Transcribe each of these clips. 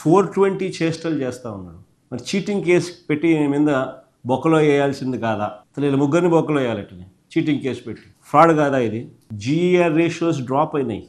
420 చేష్టలు చేస్తూ ఉన్నాడు. మరి చీటింగ్ కేసు పెట్టి మీద బొక్కలో వేయాల్సింది కాదా? అసలు వీళ్ళు ముగ్గురిని బొక్కలో వేయాలటని చీటింగ్ కేసు పెట్టి. ఫ్రాడ్ కాదా ఇది? జీఈఆర్ రేషియోస్ డ్రాప్ అయినాయి.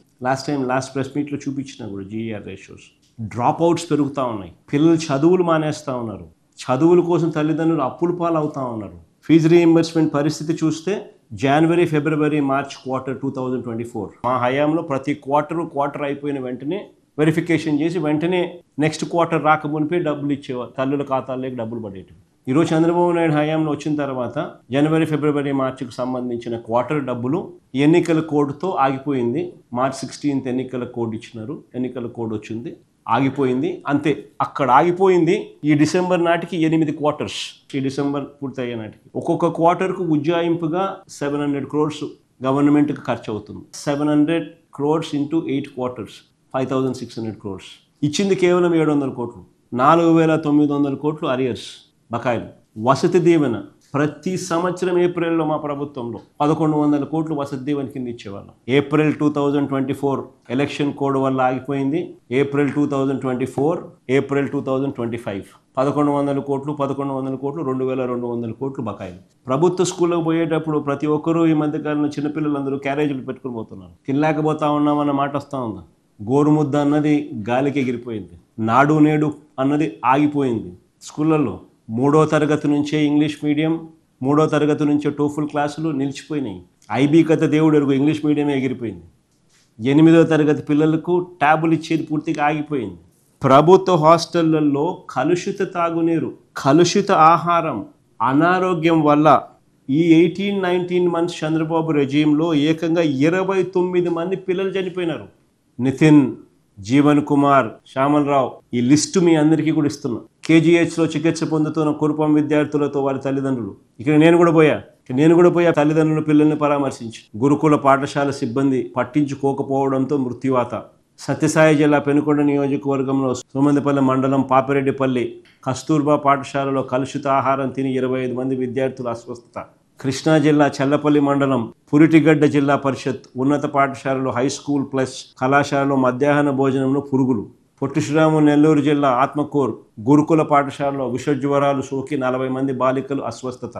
లాస్ట్ ప్రెస్ మీట్లో చూపించినా కూడా జీఈఆర్ రేషియోస్ డ్రాప్ అవుట్స్ పెరుగుతూ ఉన్నాయి. పిల్లలు చదువులు మానేస్తూ ఉన్నారు. చదువుల కోసం తల్లిదండ్రులు అప్పుల పాలు అవుతూ ఉన్నారు. ఫీజు రీయింబర్స్మెంట్ పరిస్థితి చూస్తే జనవరి, ఫిబ్రవరి, మార్చ్ క్వార్టర్ 2024 మా హయాంలో ప్రతి క్వార్టర్ అయిపోయిన వెంటనే వెరిఫికేషన్ చేసి వెంటనే నెక్స్ట్ క్వార్టర్ రాకమునిపే డబ్బులు ఇచ్చేవారు. తల్లుల ఖాతాల్లోకి డబ్బులు పడేటివి. ఈరోజు చంద్రబాబు నాయుడు హయాంలో వచ్చిన తర్వాత జనవరి, ఫిబ్రవరి, మార్చికి సంబంధించిన క్వార్టర్ డబ్బులు ఎన్నికల కోడ్తో ఆగిపోయింది. మార్చ్ 16 ఎన్నికల కోడ్ ఇచ్చినారు. ఎన్నికల కోడ్ వచ్చింది, ఆగిపోయింది. అంతే, అక్కడ ఆగిపోయింది. ఈ డిసెంబర్ నాటికి 8 క్వార్టర్స్. ఈ డిసెంబర్ పూర్తయ్యే నాటికి ఒక్కొక్క క్వార్టర్కు ఉజ్జాయింపుగా 700 crores గవర్నమెంట్కి ఖర్చు అవుతుంది. 700 crores into 8 quarters, 5600 crores. ఇచ్చింది కేవలం 700 కోట్లు. 4900 కోట్లు అరియర్స్ బకాయిలు. వసతి దీవెన ప్రతి సంవత్సరం ఏప్రిల్లో మా ప్రభుత్వంలో 1100 కోట్లు వసతి దీవెన కింద ఇచ్చేవాళ్ళం. ఏప్రిల్ 2024 ఎలక్షన్ కోడ్ వల్ల ఆగిపోయింది. ఏప్రిల్ 2024, ఏప్రిల్ 2025 1100 కోట్లు, 2200 కోట్లు బకాయిలు. ప్రభుత్వ స్కూల్లోకి పోయేటప్పుడు ప్రతి ఒక్కరూ ఈ మధ్యకాలంలో చిన్నపిల్లలందరూ క్యారేజీలు పెట్టుకుని పోతున్నారు. తినలేకపోతా ఉన్నామన్న మాట వస్తూ ఉందా? గోరుముద్ద అన్నది గాలికి ఎగిరిపోయింది. నాడు నేడు అన్నది ఆగిపోయింది. స్కూళ్ళల్లో 3వ తరగతి నుంచే ఇంగ్లీష్ మీడియం, 3వ తరగతి నుంచే టోఫుల్ క్లాసులు నిలిచిపోయినాయి. ఐబీ కథ దేవుడు ఎరుగు, ఇంగ్లీష్ మీడియమే ఎగిరిపోయింది. 8వ తరగతి పిల్లలకు ట్యాబులు ఇచ్చేది పూర్తిగా ఆగిపోయింది. ప్రభుత్వ హాస్టళ్లలో కలుషిత తాగునీరు, కలుషిత ఆహారం, అనారోగ్యం వల్ల ఈ 18-19 months చంద్రబాబు రెజీమ్లో ఏకంగా 29 మంది పిల్లలు చనిపోయినారు. నితిన్, జీవన్ కుమార్, శ్యామల్ రావు, ఈ లిస్టు మీ అందరికీ కూడా ఇస్తున్నా. కేజీహెచ్లో చికిత్స పొందుతున్న కురుపం విద్యార్థులతో వారి తల్లిదండ్రులు. ఇక్కడ నేను కూడా పోయా తల్లిదండ్రుల పిల్లల్ని పరామర్శించి. గురుకుల పాఠశాల సిబ్బంది పట్టించుకోకపోవడంతో మృత్యువాత. సత్యసాయి జిల్లా పెనుకొండ నియోజకవర్గంలో సోమందిపల్లి మండలం పాపిరెడ్డిపల్లి కస్తూర్బా పాఠశాలలో కలుషిత ఆహారం తిని 25 మంది విద్యార్థుల అస్వస్థత. కృష్ణా జిల్లా చల్లపల్లి మండలం పురిటిగడ్డ జిల్లా పరిషత్ ఉన్నత పాఠశాలలో హై స్కూల్ ప్లస్ కళాశాలలో మధ్యాహ్న భోజనంలో పురుగులు. పొట్టి శ్రీరాములు నెల్లూరు జిల్లా ఆత్మకూర్ గురుకుల పాఠశాలలో విషజ్వరాలు సోకి 40 మంది బాలికలు అస్వస్థత.